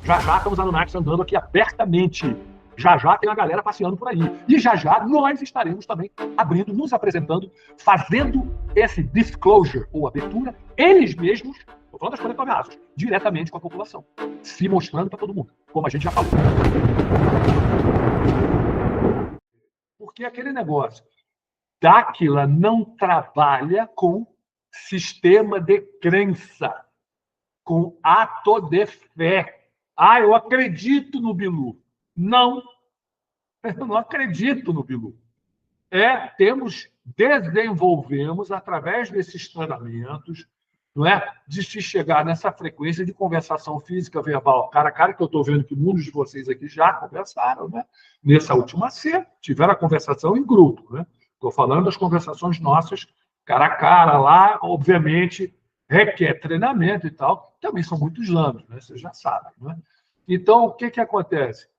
Já já estamos Anunnakis andando aqui abertamente. Já já tem uma galera passeando por aí. E já já nós estaremos também abrindo, nos apresentando, fazendo esse disclosure, ou abertura, eles mesmos, estou falando das 49 raças, diretamente com a população. Se mostrando para todo mundo, como a gente já falou. Porque aquele negócio, Dáquila não trabalha com sistema de crença, com ato de fé. Ah, eu acredito no Bilu. Não, eu não acredito no Bilu. Desenvolvemos, através desses treinamentos, não é? De se chegar nessa frequência de conversação física, verbal, cara a cara, que eu estou vendo que muitos de vocês aqui já conversaram, né? Nessa última cena, tiveram a conversação em grupo, né? Estou falando das conversações nossas, cara a cara, lá, obviamente, requer treinamento e tal, também são muitos anos, né? Vocês já sabem, né? Então, o que acontece?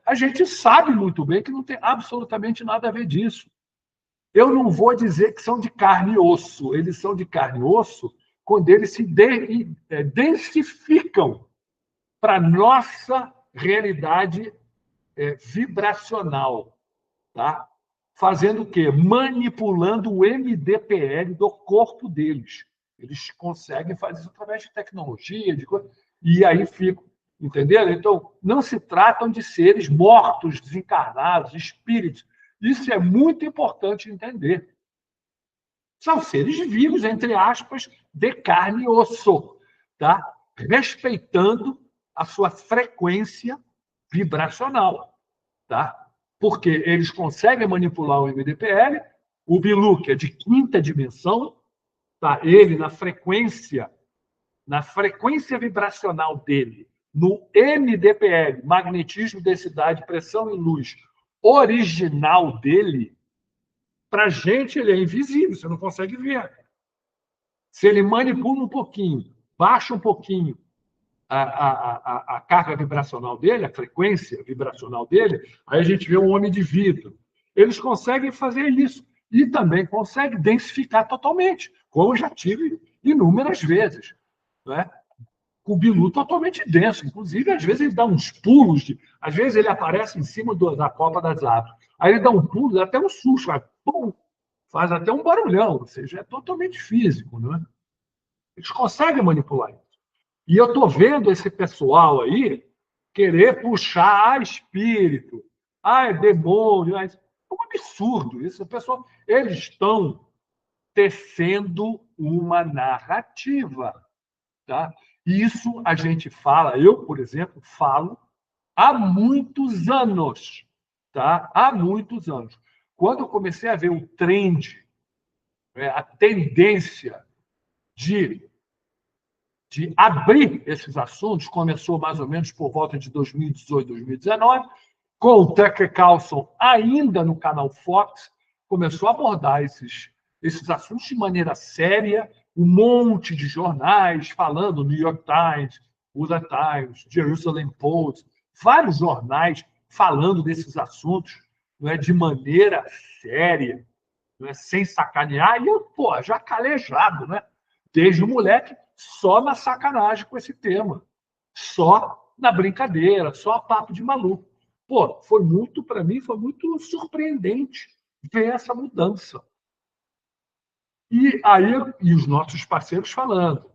A gente sabe muito bem que não tem absolutamente nada a ver disso. Eu não vou dizer que são de carne e osso. Eles são de carne e osso quando eles se densificam para a nossa realidade vibracional. Tá? Fazendo o quê? Manipulando o MDPL do corpo deles. Eles conseguem fazer isso através de tecnologia, e aí ficam. Entenderam? Então, não se tratam de seres mortos, desencarnados, espíritos. Isso é muito importante entender. São seres vivos, entre aspas, de carne e osso, tá? Respeitando a sua frequência vibracional. Tá? Porque eles conseguem manipular o MDPL, o Bilu, que é de quinta dimensão, tá? Ele na frequência vibracional dele, no MDPL, magnetismo, densidade, pressão e luz, original dele, para a gente ele é invisível, você não consegue ver. Se ele manipula um pouquinho, baixa um pouquinho a carga vibracional dele, a frequência vibracional dele, aí a gente vê um homem de vidro. Eles conseguem fazer isso. E também conseguem densificar totalmente, como eu já tive inúmeras vezes. Não é? Com o Bilu totalmente denso. Inclusive, às vezes ele dá uns pulos, às vezes ele aparece em cima da copa das árvores. Aí ele dá um pulo, dá até um susto, faz até um barulhão, ou seja, é totalmente físico. Não é? Eles conseguem manipular isso. E eu estou vendo esse pessoal aí querer puxar espírito, demônio. É um absurdo isso. Pessoal, eles estão tecendo uma narrativa. Tá? Isso a gente fala, eu, por exemplo, falo há muitos anos. Tá? Há muitos anos. Quando eu comecei a ver o trend, a tendência de abrir esses assuntos, começou mais ou menos por volta de 2018, 2019, com o Tucker Carlson ainda no canal Fox, começou a abordar esses assuntos de maneira séria, um monte de jornais falando, New York Times, USA Times, Jerusalem Post, vários jornais falando desses assuntos, não é, de maneira séria, não é, sem sacanear, e eu, já calejado, né? Desde o moleque, só na sacanagem com esse tema, só na brincadeira, só a papo de maluco. Foi muito, para mim, foi muito surpreendente ver essa mudança. E aí, e os nossos parceiros falando,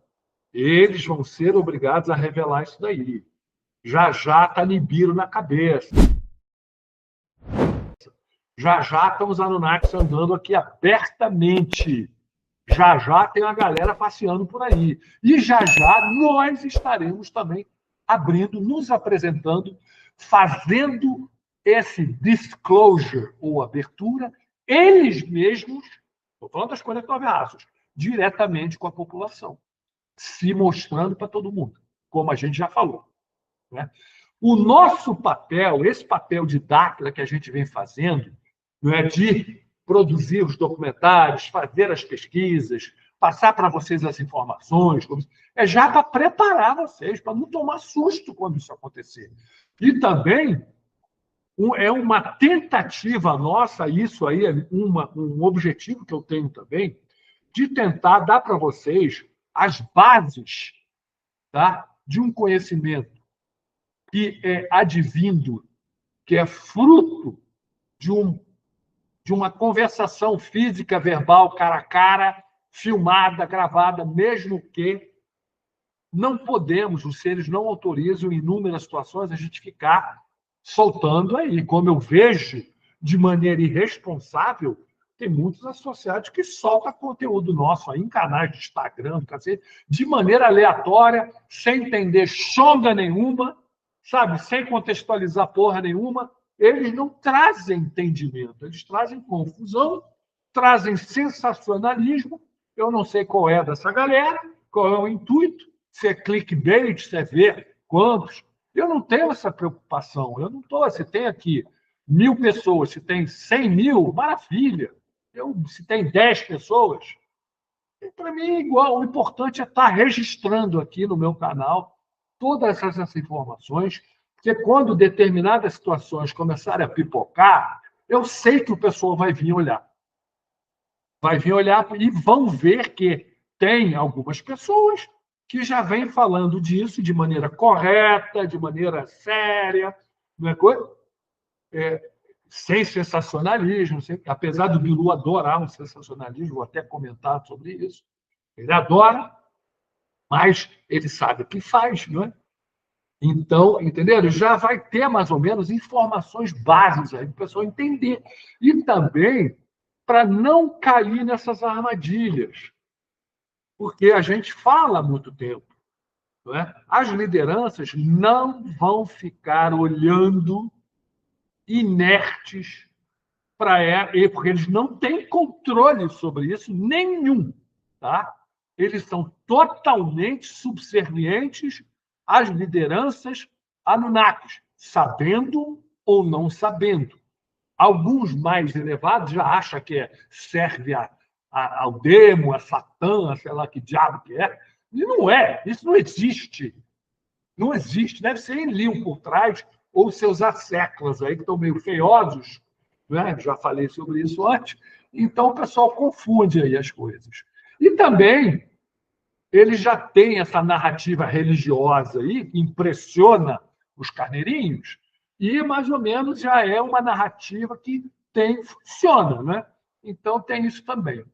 eles vão ser obrigados a revelar isso daí. Já já está Nibiru na cabeça. Já já estamos Anunnakis andando aqui abertamente. Já já tem uma galera passeando por aí. E já já nós estaremos também abrindo, nos apresentando, fazendo esse disclosure, ou abertura, eles mesmos, estou falando das 49 raças, diretamente com a população, se mostrando para todo mundo, como a gente já falou. Né? O nosso papel, esse papel de Dáquila que a gente vem fazendo, não é, de produzir os documentários, fazer as pesquisas, passar para vocês as informações, é já para preparar vocês, para não tomar susto quando isso acontecer. E também é uma tentativa nossa, isso aí é um objetivo que eu tenho também, de tentar dar para vocês as bases, tá, de um conhecimento que é advindo, que é fruto de, de uma conversação física, verbal, cara a cara, filmada, gravada, mesmo que não podemos, os seres não autorizam em inúmeras situações a gente ficar soltando aí. Como eu vejo de maneira irresponsável, tem muitos associados que soltam conteúdo nosso aí em canais de Instagram, de maneira aleatória, sem entender chonga nenhuma, sabe? Sem contextualizar porra nenhuma. Eles não trazem entendimento, eles trazem confusão, trazem sensacionalismo. Eu não sei qual é dessa galera, qual é o intuito, se é clickbait, se é ver quantos. Eu não tenho essa preocupação. Eu não estou. Se tem aqui 1.000 pessoas, se tem 100 mil, maravilha. Se tem 10 pessoas, para mim é igual. O importante é estar registrando aqui no meu canal todas essas informações, porque quando determinadas situações começarem a pipocar, eu sei que o pessoal vai vir olhar. Vai vir olhar e vão ver que tem algumas pessoas que já vêm falando disso de maneira correta, de maneira séria, não é coisa? Sem sensacionalismo, apesar do Bilu adorar um sensacionalismo, vou até comentar sobre isso. Ele adora, mas ele sabe o que faz, não é? Então, entenderam? Já vai ter mais ou menos informações básicas aí para o pessoal entender. E também para não cair nessas armadilhas, porque a gente fala há muito tempo. Não é? As lideranças não vão ficar olhando inertes para porque eles não têm controle sobre isso nenhum. Tá? Eles são totalmente subservientes às lideranças Anunnakis, sabendo ou não sabendo. Alguns mais elevados já acham que serve ao demo, a Satã, sei lá que diabo que é. E não é, isso não existe. Não existe. Deve ser Enlil por trás, ou seus asseclas aí, que estão meio feiosos, né? Já falei sobre isso antes. Então, o pessoal confunde aí as coisas. E também, ele já tem essa narrativa religiosa aí, que impressiona os carneirinhos, e mais ou menos já é uma narrativa que funciona, né? Então, tem isso também.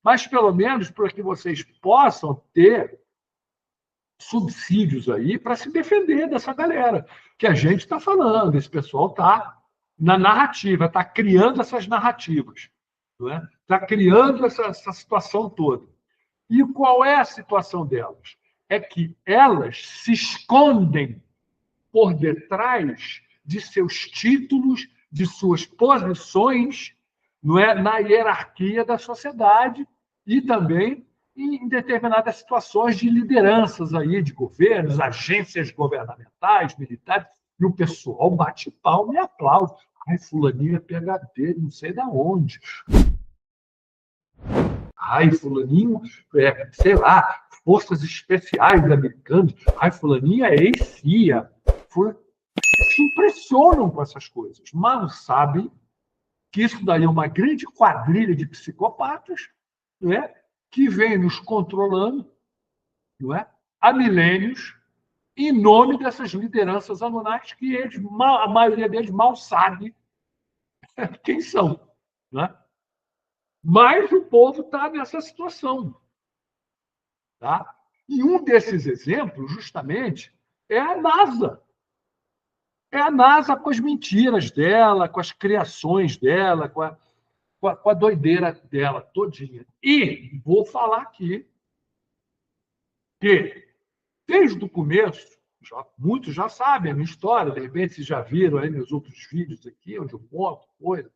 Mas, pelo menos, para que vocês possam ter subsídios aí para se defender dessa galera que a gente está falando. Esse pessoal está na narrativa, está criando essas narrativas, está criando essa situação toda. E qual é a situação delas? É que elas se escondem por detrás de seus títulos, de suas posições, não é, na hierarquia da sociedade e também em determinadas situações de lideranças aí, de governos, agências governamentais, militares, e o pessoal bate palma e aplaude. Ai, fulaninho é PhD, não sei da onde. Ai, fulaninho, sei lá, forças especiais americanas. Ai, fulaninho é ex-CIA. Se impressionam com essas coisas, mas não sabem que isso daí é uma grande quadrilha de psicopatas, não é? Que vem nos controlando, não é? Há milênios, em nome dessas lideranças anunnakis que eles, a maioria deles mal sabe quem são. Não é? Mas o povo está nessa situação. Tá? E um desses exemplos, justamente, é a NASA. É a NASA com as mentiras dela, com as criações dela, com a doideira dela todinha. E vou falar aqui que, desde o começo, muitos já sabem a minha história, de repente vocês já viram aí meus outros vídeos aqui, onde eu conto coisa.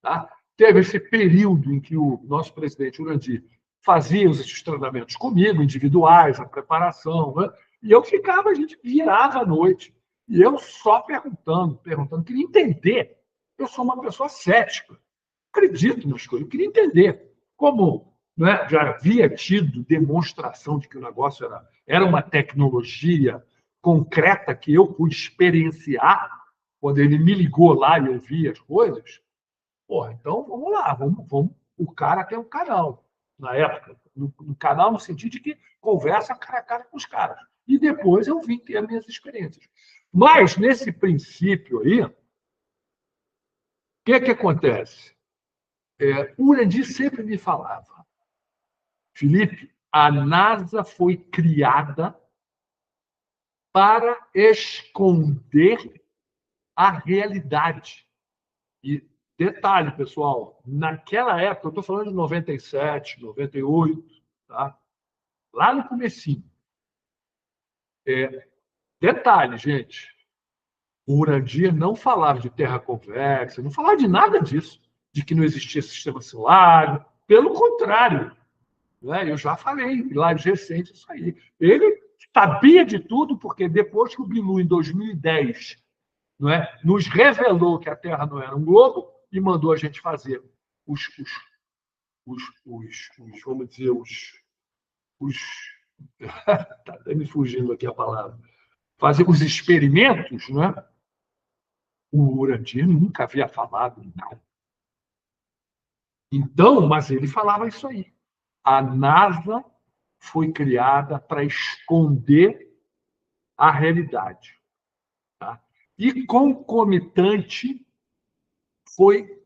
Tá? Teve esse período em que o nosso presidente Urandir fazia esses treinamentos comigo, individuais, a preparação, né? E eu ficava, a gente virava à noite. E eu só perguntando, queria entender. Eu sou uma pessoa cética, acredito nas coisas, eu queria entender como, né, já havia tido demonstração de que o negócio era uma tecnologia concreta que eu pude experienciar quando ele me ligou lá e eu vi as coisas. Porra, então vamos lá, vamos. O cara tem um canal, na época. No canal, no sentido de que conversa cara a cara com os caras. e depois eu vim ter as minhas experiências. Mas, nesse princípio aí, o que acontece? O Urandir sempre me falava, Felipe, a NASA foi criada para esconder a realidade. E detalhe, pessoal, naquela época, eu estou falando de 97, 98, tá? Lá no comecinho. Detalhe, gente, o Urandir não falava de terra convexa, não falava de nada disso, de que não existia sistema solar. Pelo contrário, né? Eu já falei em lives recentes isso aí. Ele sabia de tudo, porque depois que o Bilu, em 2010, não é, nos revelou que a Terra não era um globo e mandou a gente fazer vamos dizer, os está me fugindo aqui a palavra, fazer os experimentos, né? O Urandir nunca havia falado nada. Então, mas ele falava isso aí. A NASA foi criada para esconder a realidade. Tá? E, concomitante, foi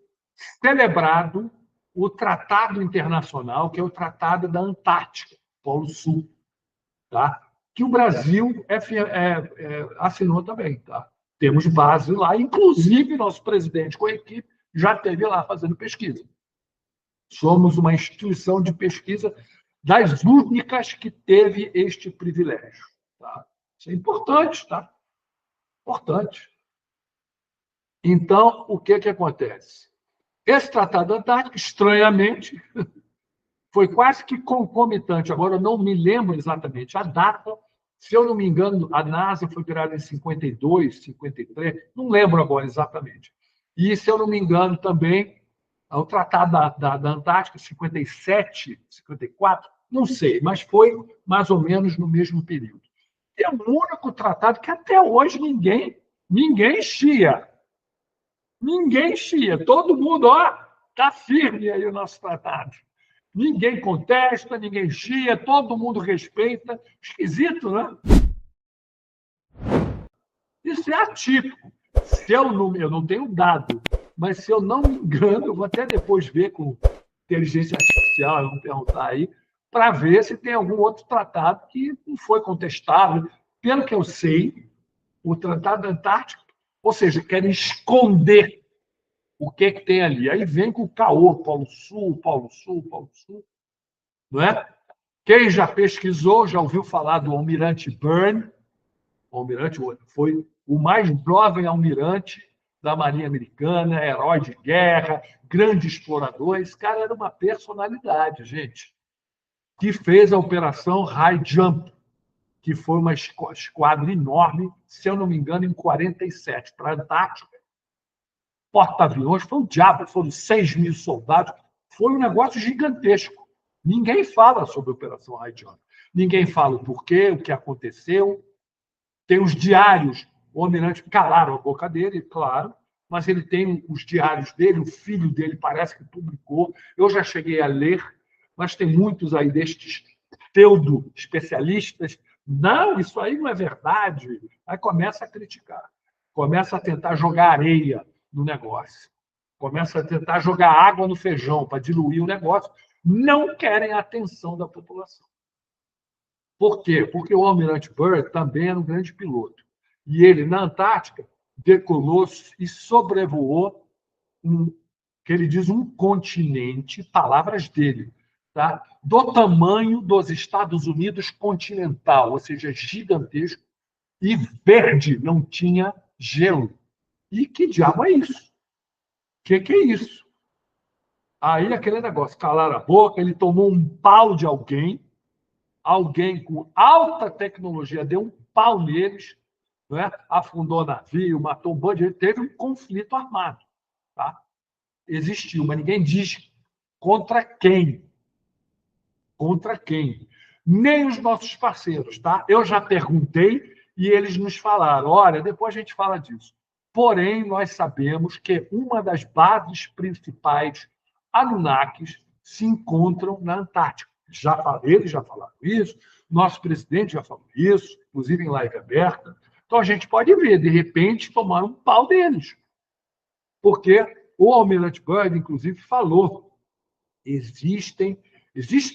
celebrado o Tratado Internacional, que é o Tratado da Antártica, Polo Sul, tá? Que o Brasil assinou também. Tá? Temos base lá, inclusive nosso presidente com a equipe já esteve lá fazendo pesquisa. Somos uma instituição de pesquisa das únicas que teve este privilégio. Tá? Isso é importante, tá? Importante. Então, o que acontece? Esse Tratado Antártico, estranhamente, foi quase que concomitante. Agora, eu não me lembro exatamente a data. Se eu não me engano, a NASA foi criada em 52, 53, não lembro agora exatamente. E, se eu não me engano, também, o Tratado da Antártica, 57, 54, não sei, mas foi mais ou menos no mesmo período. É o único tratado que até hoje ninguém chia. Ninguém chia. Todo mundo, está firme aí o nosso tratado. Ninguém contesta, ninguém chia, todo mundo respeita. Esquisito, né? Isso é atípico. Se eu não tenho dado, mas se eu não me engano, eu vou até depois ver com inteligência artificial, eu vou perguntar aí, para ver se tem algum outro tratado que não foi contestado. Pelo que eu sei, o Tratado Antártico, ou seja, querem esconder o que tem ali. Aí vem com o caô, Polo Sul, Polo Sul, Polo Sul. Não é? Quem já pesquisou, já ouviu falar do almirante Byrne. O almirante foi o mais jovem almirante da Marinha Americana, herói de guerra, grande explorador. Esse cara era uma personalidade, gente, que fez a Operação High Jump, que foi uma esquadra enorme, se eu não me engano, em 47, para a Antártica. Porta-aviões, foi o diabo, foram 6.000 soldados, foi um negócio gigantesco. Ninguém fala sobre a Operação High Jump. Ninguém fala o porquê, o que aconteceu. Tem os diários, o almirante calaram a boca dele, claro, mas ele tem os diários dele, o filho dele parece que publicou. Eu já cheguei a ler, mas tem muitos aí destes pseudo-especialistas. Não, isso aí não é verdade. Aí começa a criticar, começa a tentar jogar areia no negócio, começa a tentar jogar água no feijão para diluir o negócio. Não querem a atenção da população. Por quê? Porque o almirante Byrd também era um grande piloto. E ele, na Antártica, decolou e sobrevoou que ele diz, um continente, palavras dele, tá? Do tamanho dos Estados Unidos continental, ou seja, gigantesco, e verde, não tinha gelo. E que diabo é isso? O que é isso? Aí aquele negócio, calar a boca, ele tomou um pau de alguém com alta tecnologia deu um pau neles, né? Afundou navio, matou um bando de gente, teve um conflito armado. Tá? Existiu, mas ninguém diz contra quem. Contra quem? Nem os nossos parceiros. Tá? Eu já perguntei e eles nos falaram, olha, depois a gente fala disso. Porém, nós sabemos que uma das bases principais Anunnakis se encontram na Antártica. Eles já falaram isso, Nosso presidente já falou isso, inclusive em live aberta. Então a gente pode ver, de repente, tomar um pau deles. Porque o Almirante Byrd, inclusive, falou: existem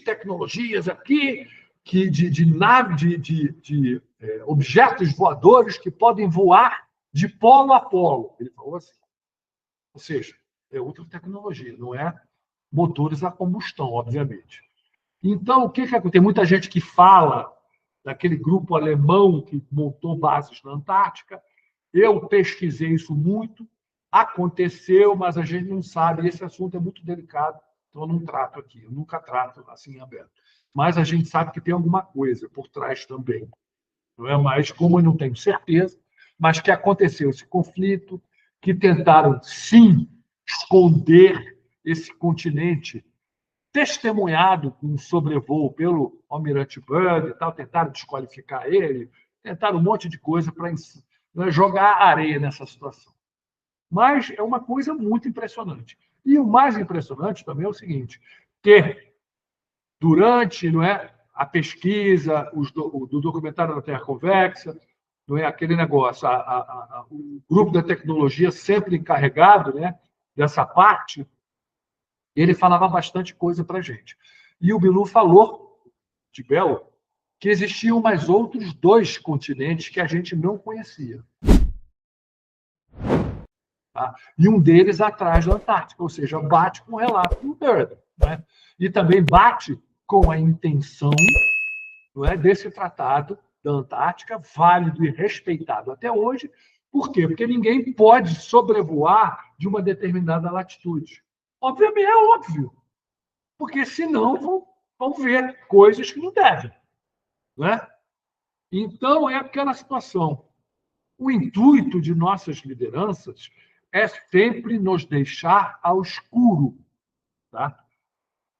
tecnologias aqui de nave, de objetos voadores que podem voar de polo a polo. Ele falou assim. Ou seja, é outra tecnologia, não é motores a combustão, obviamente. Então, o que acontece? Tem muita gente que fala daquele grupo alemão que montou bases na Antártica. Eu pesquisei isso muito, aconteceu, mas a gente não sabe. Esse assunto é muito delicado, então eu não trato aqui, eu nunca trato assim em aberto. Mas a gente sabe que tem alguma coisa por trás também. Não é mais como eu não tenho certeza, mas que aconteceu esse conflito, que tentaram, sim, esconder esse continente testemunhado com um sobrevoo pelo Almirante Byrd e tal, tentaram desqualificar ele, tentaram um monte de coisa para jogar areia nessa situação. Mas é uma coisa muito impressionante. E o mais impressionante também é o seguinte, que durante, não é, a pesquisa, do documentário da Terra Convexa, não é aquele negócio, o grupo da tecnologia sempre encarregado, né, dessa parte, ele falava bastante coisa para a gente. E o Bilu falou, de Belo, que existiam mais outros 2 continentes que a gente não conhecia. Tá? E um deles atrás da Antártica, ou seja, bate com o relato do Byrd. Né? E também bate com a intenção, não é, desse tratado da Antártica, válido e respeitado até hoje. Por quê? Porque ninguém pode sobrevoar de uma determinada latitude. Obviamente, é óbvio. Porque senão vão ver coisas que não devem. Né? Então, é aquela situação. O intuito de nossas lideranças é sempre nos deixar ao escuro. Tá?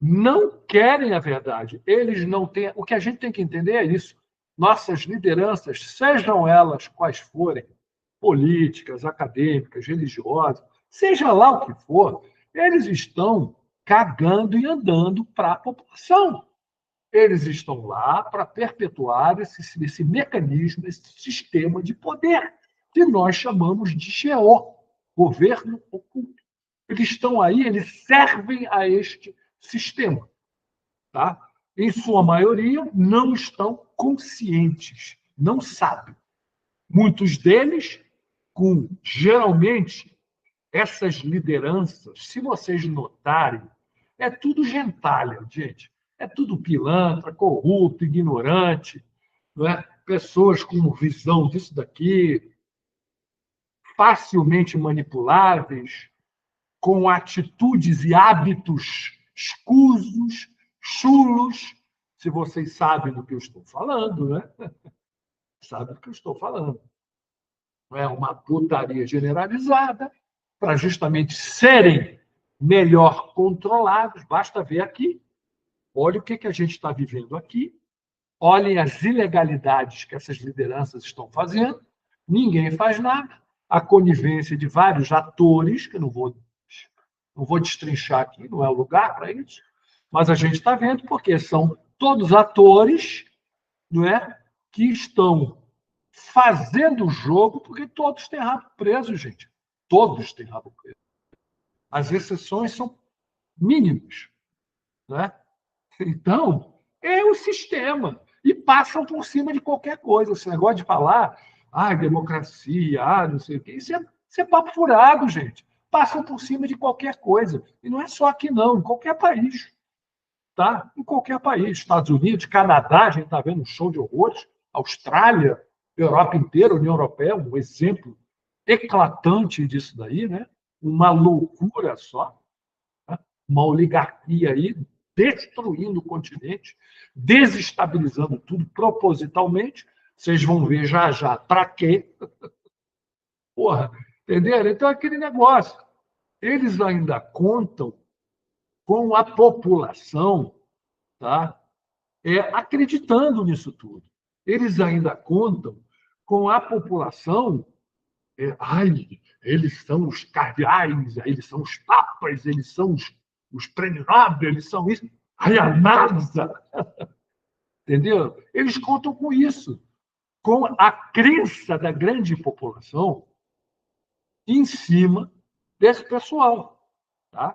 Não querem a verdade. Eles não têm. O que a gente tem que entender é isso. Nossas lideranças, sejam elas quais forem, políticas, acadêmicas, religiosas, seja lá o que for, eles estão cagando e andando para a população. Eles estão lá para perpetuar esse mecanismo, esse sistema de poder, que nós chamamos de GO, governo oculto. Eles estão aí, eles servem a este sistema. Tá? Em sua maioria, não estão conscientes, não sabem. Muitos deles, com geralmente essas lideranças, se vocês notarem, é tudo gentalha, gente. É tudo pilantra, corrupto, ignorante, não é? Pessoas com visão disso daqui, facilmente manipuláveis, com atitudes e hábitos escusos, chulos, se vocês sabem do que eu estou falando, né? Sabem do que eu estou falando. É uma putaria generalizada para justamente serem melhor controlados. Basta ver aqui. Olha o que a gente está vivendo aqui. Olhem as ilegalidades que essas lideranças estão fazendo. Ninguém faz nada. A conivência de vários atores, que eu não vou destrinchar aqui, não é o lugar para isso, mas a gente está vendo porque são todos atores, não é, que estão fazendo o jogo, porque todos têm rabo preso, gente. Todos têm rabo preso. As exceções são mínimas. Né? Então, é o sistema. E passam por cima de qualquer coisa. Esse negócio de falar, democracia, não sei o quê, isso é papo furado, gente. Passam por cima de qualquer coisa. E não é só aqui, não, em qualquer país. Tá? Em qualquer país. Estados Unidos, Canadá, a gente está vendo um show de horrores. Austrália, Europa inteira, União Europeia, um exemplo eclatante disso daí, né? Uma loucura só. Tá? Uma oligarquia aí destruindo o continente, desestabilizando tudo propositalmente. Vocês vão ver já já para quê. Porra, entenderam? Então, aquele negócio. Eles ainda contam com a população, tá? Acreditando nisso tudo. Eles ainda contam com a população. Eles são os cardeais, eles são os papas, eles são os prêmios Nobel, eles são isso. A NASA Entendeu? Eles contam com isso, com a crença da grande população em cima desse pessoal. Tá?